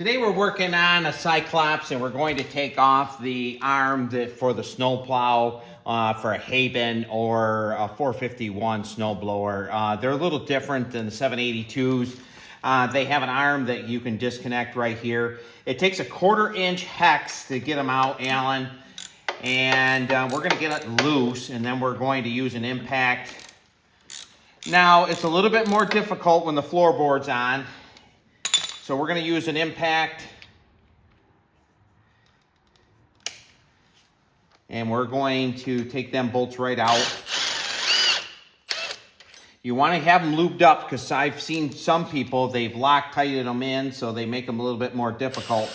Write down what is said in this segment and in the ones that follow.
Today we're working on a Cyclops, and we're going to take off the arm for the snowplow for a hay bin or a 451 snowblower. They're a little different than the 782s. They have an arm that you can disconnect right here. It takes a 1/4 inch hex to get them out, Alan, and we're going to get it loose, and then we're going to use an impact. Now, it's a little bit more difficult when the floorboard's on. So we're going to use an impact, and we're going to take them bolts right out. You want to have them lubed up, because I've seen some people, they've Loctited them in, so they make them a little bit more difficult.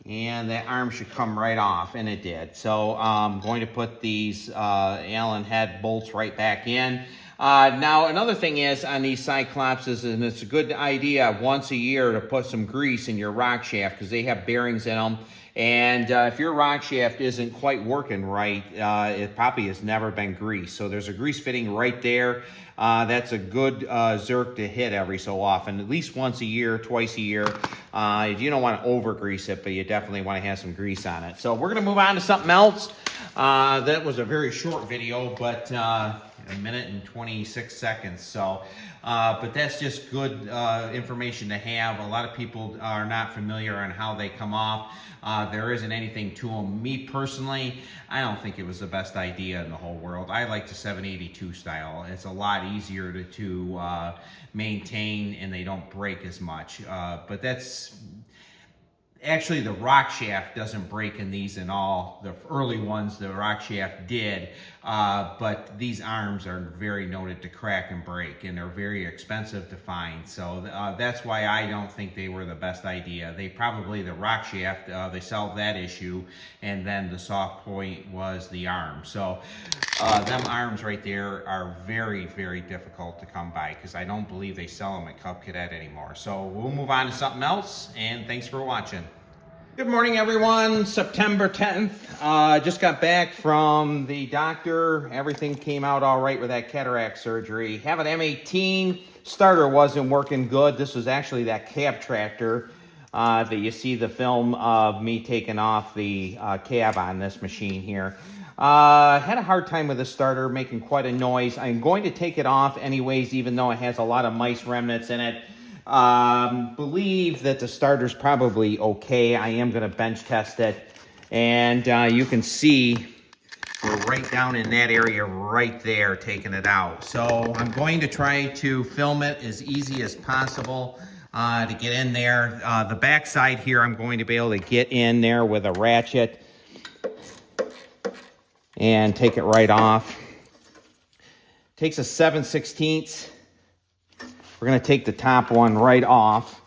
And that arm should come right off, and it did. So I'm going to put these Allen head bolts right back in. Now, another thing is on these Cyclopses, and it's a good idea once a year to put some grease in your rock shaft, because they have bearings in them. And if your rock shaft isn't quite working right, it probably has never been greased. So there's a grease fitting right there. That's a good zerk to hit every so often, at least once a year, twice a year. You don't want to over grease it, but you definitely want to have some grease on it. So we're going to move on to something else. That was a very short video, but a minute and 26 seconds. So, but that's just good information to have. A lot of people are not familiar on how they come off. There isn't anything to them. Me personally, I don't think it was the best idea in the whole world. I like the 782 style. It's a lot easier to maintain, and they don't break as much. But that's actually, the rock shaft doesn't break in these in all. The early ones, the rock shaft did, but these arms are very noted to crack and break, and they're very expensive to find. So that's why I don't think they were the best idea. They probably, the rock shaft, they solved that issue, and then the soft point was the arm. So them arms right there are very, very difficult to come by, because I don't believe they sell them at Cub Cadet anymore. So we'll move on to something else, and thanks for watching. Good morning, everyone. September 10th. Just got back from the doctor. Everything came out all right with that cataract surgery. Have an M18. Starter wasn't working good. This was actually that cab tractor that you see the film of me taking off the cab on this machine here. Had a hard time with the starter, making quite a noise. I'm going to take it off anyways, even though it has a lot of mice remnants in it. Believe that the starter's probably okay. I am going to bench test it, and you can see we're right down in that area right there, taking it out. So I'm going to try to film it as easy as possible to get in there. The back side here, I'm going to be able to get in there with a ratchet and take it right off. Takes a 7/16. We're going to take the top one right off.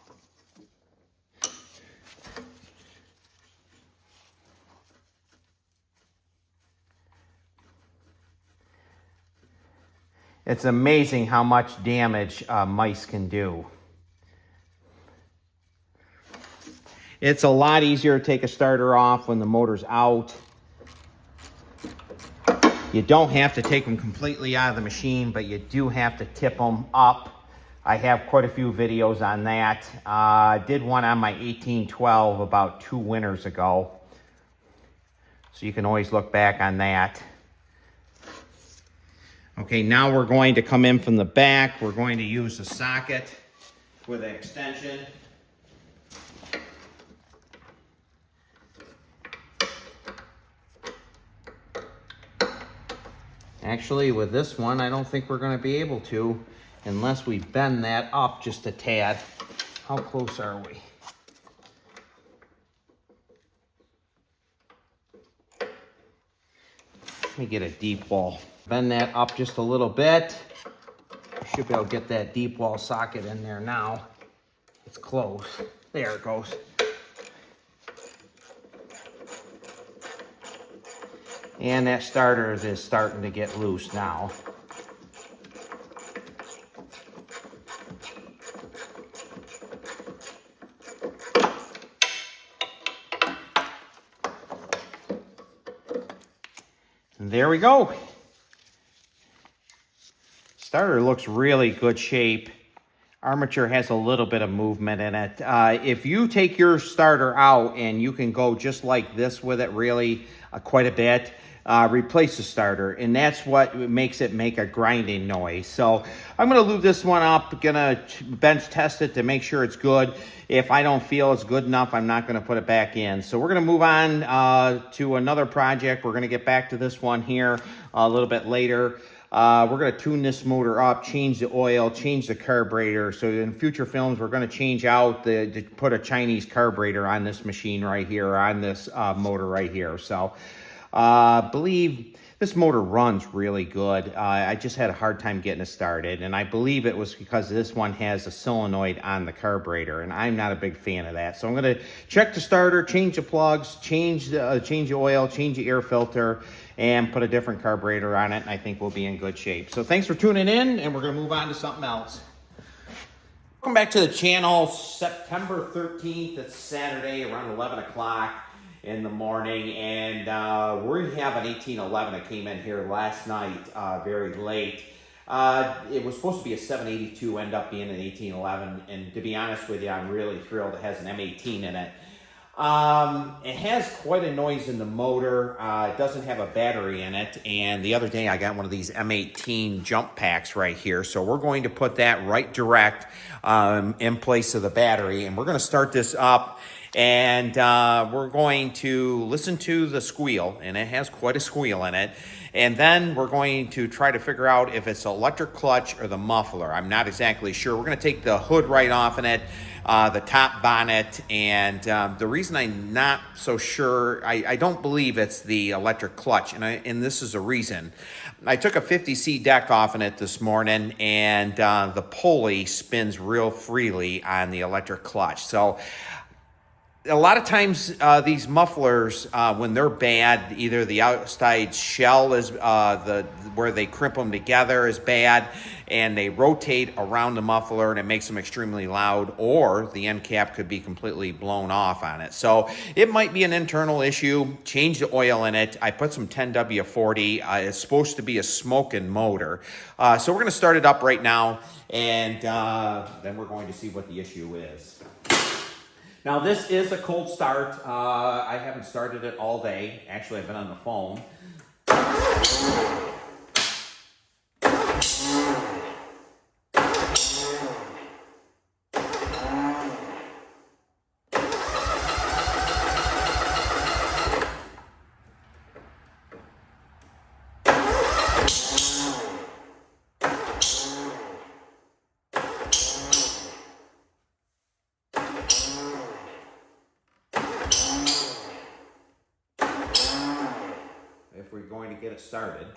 It's amazing how much damage mice can do. It's a lot easier to take a starter off when the motor's out. You don't have to take them completely out of the machine, but you do have to tip them up. I have quite a few videos on that. I did one on my 1812 about 2 winters ago. So you can always look back on that. Okay, now we're going to come in from the back. We're going to use a socket with an extension. Actually, with this one, I don't think we're going to be able to, unless we bend that up just a tad. How close are we? Let me get a deep wall. Bend that up just a little bit. Should be able to get that deep wall socket in there now. It's close. There it goes. And that starter is starting to get loose now. And there we go. Starter looks really good shape. Armature has a little bit of movement in it. If you take your starter out and you can go just like this with it really quite a bit, replace the starter, and that's what makes it make a grinding noise. So I'm going to lube this one up, going to bench test it to make sure it's good. If I don't feel it's good enough, I'm not going to put it back in. So we're going to move on to another project. We're going to get back to this one here a little bit later. We're going to tune this motor up, change the oil, change the carburetor. So in future films, we're going to change out to put a Chinese carburetor on this machine right here, on this motor right here. So believe this motor runs really good. I just had a hard time getting it started, and I believe it was because this one has a solenoid on the carburetor, and I'm not a big fan of that. So I'm going to check the starter, change the plugs, change the oil, change the air filter, and put a different carburetor on it, and I think we'll be in good shape. So thanks for tuning in, and we're going to move on to something else. Welcome back to the channel. September 13th, it's Saturday, around 11 o'clock in the morning, and we have an 1811 that came in here last night very late. It was supposed to be a 782, end up being an 1811, and to be honest with you, I'm really thrilled it has an M18 in it. It has quite a noise in the motor. It doesn't have a battery in it, and the other day I got one of these M18 jump packs right here, so we're going to put that right direct in place of the battery, and we're going to start this up. And we're going to listen to the squeal, and it has quite a squeal in it. And then we're going to try to figure out if it's the electric clutch or the muffler. I'm not exactly sure. We're going to take the hood right off in it, the top bonnet, and the reason I'm not so sure, I don't believe it's the electric clutch, and this is a reason. I took a 50C deck off in it this morning, and the pulley spins real freely on the electric clutch. So a lot of times these mufflers, when they're bad, either the outside shell is where they crimp them together is bad, and they rotate around the muffler and it makes them extremely loud, or the end cap could be completely blown off on it. So it might be an internal issue. Change the oil in it. I put some 10W40. It's supposed to be a smoking motor. So we're going to start it up right now, and then we're going to see what the issue is. Now, this is a cold start. I haven't started it all day. Actually, I've been on the phone. If we're going to get it started.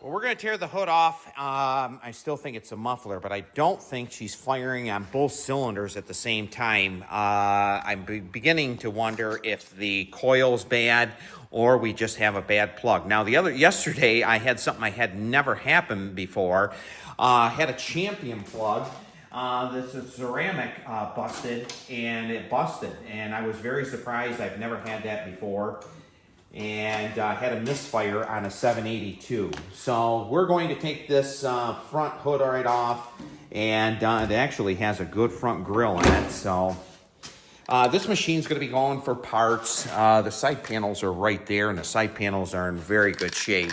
We're going to tear the hood off. I still think it's a muffler, but I don't think she's firing on both cylinders at the same time. I'm beginning to wonder if the coil's bad or we just have a bad plug. Now, yesterday, I had something I had never happened before. I had a Champion plug. This is ceramic busted, and it busted. And I was very surprised. I've never had that before. and had a misfire on a 782. So we're going to take this front hood right off, and it actually has a good front grille in it. So this machine's going to be going for parts. The side panels are right there, and the side panels are in very good shape.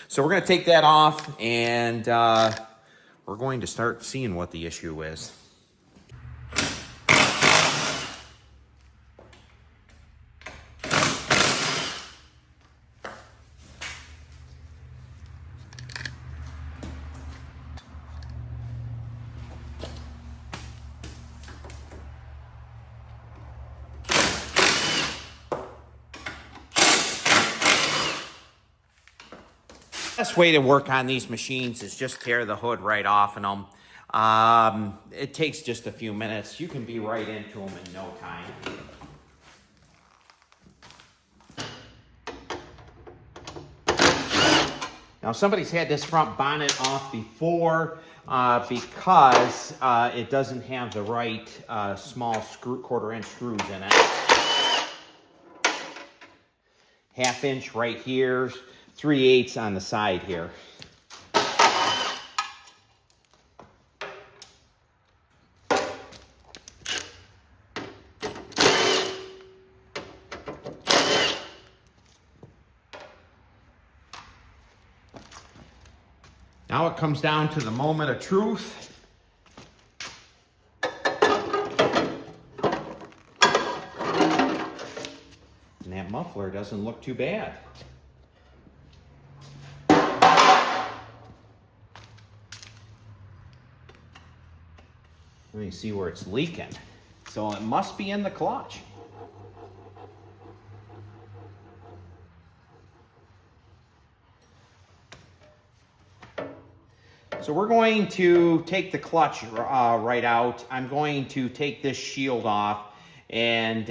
So we're going to take that off, and we're going to start seeing what the issue is. Best way to work on these machines is just tear the hood right off in them. It takes just a few minutes. You can be right into them in no time. Now somebody's had this front bonnet off before because it doesn't have the right small quarter-inch screws in it. 1/2 inch right here. 3/8 on the side here. Now it comes down to the moment of truth. And that muffler doesn't look too bad. Let me see where it's leaking. So it must be in the clutch. So we're going to take the clutch right out. I'm going to take this shield off, and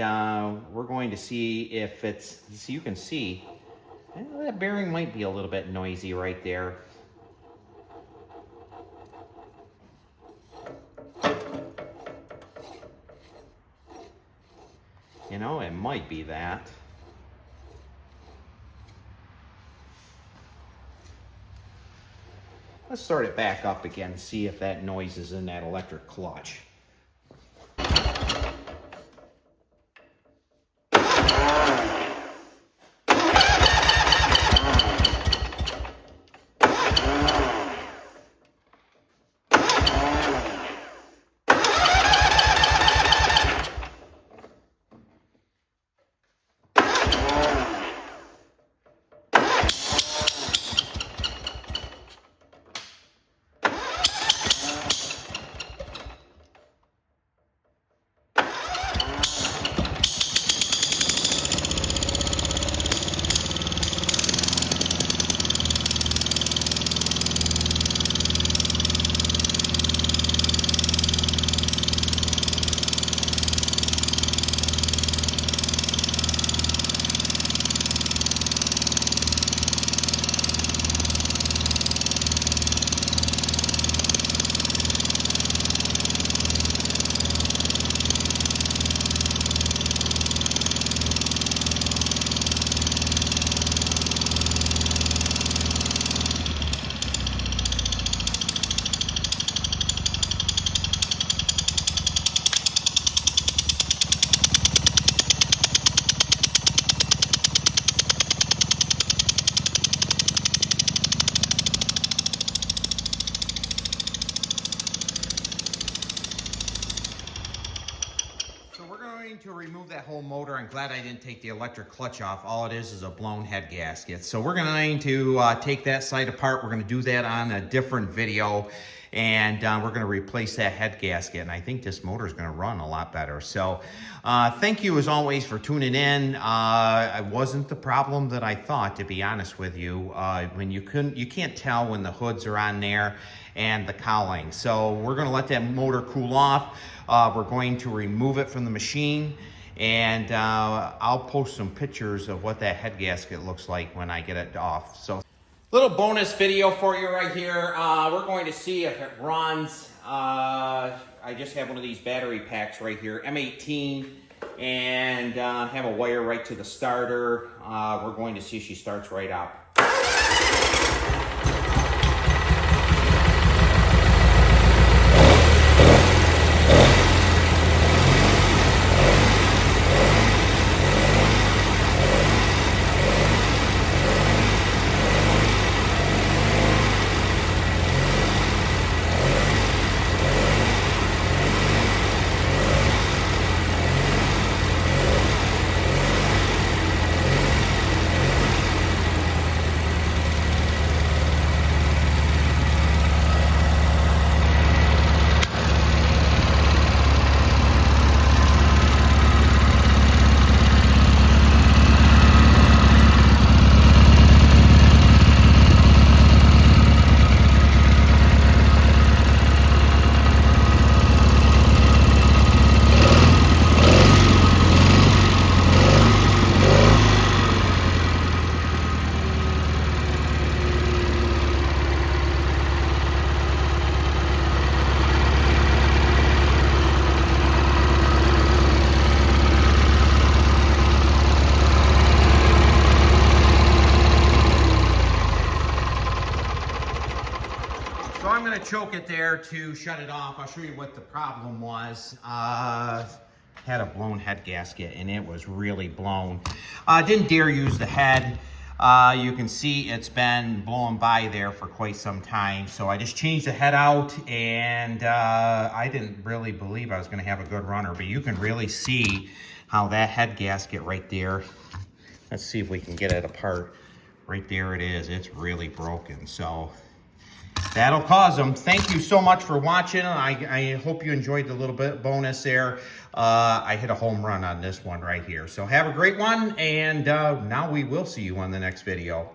we're going to see if it's, so you can see, that bearing might be a little bit noisy right there. You know, it might be that. Let's start it back up again and see if that noise is in that electric clutch. To remove that whole motor, I'm glad I didn't take the electric clutch off. All it is a blown head gasket. So we're going to take that side apart. We're going to do that on a different video, and we're going to replace that head gasket. And I think this motor is going to run a lot better. So thank you as always for tuning in. It wasn't the problem that I thought, to be honest with you. When you can't tell when the hoods are on there and the cowling. So we're going to let that motor cool off. We're going to remove it from the machine, and I'll post some pictures of what that head gasket looks like when I get it off. So, little bonus video for you right here. We're going to see if it runs. I just have one of these battery packs right here, M18, and have a wire right to the starter. We're going to see if she starts right up. So I'm going to choke it there to shut it off. I'll show you what the problem was. Had a blown head gasket, and it was really blown. Didn't dare use the head. You can see it's been blown by there for quite some time. So I just changed the head out, and I didn't really believe I was going to have a good runner, but you can really see how that head gasket right there, let's see if we can get it apart. Right there it is. It's really broken. So that'll cause them. Thank you so much for watching. I hope you enjoyed the little bit bonus there. I hit a home run on this one right here. So have a great one, and now we will see you on the next video.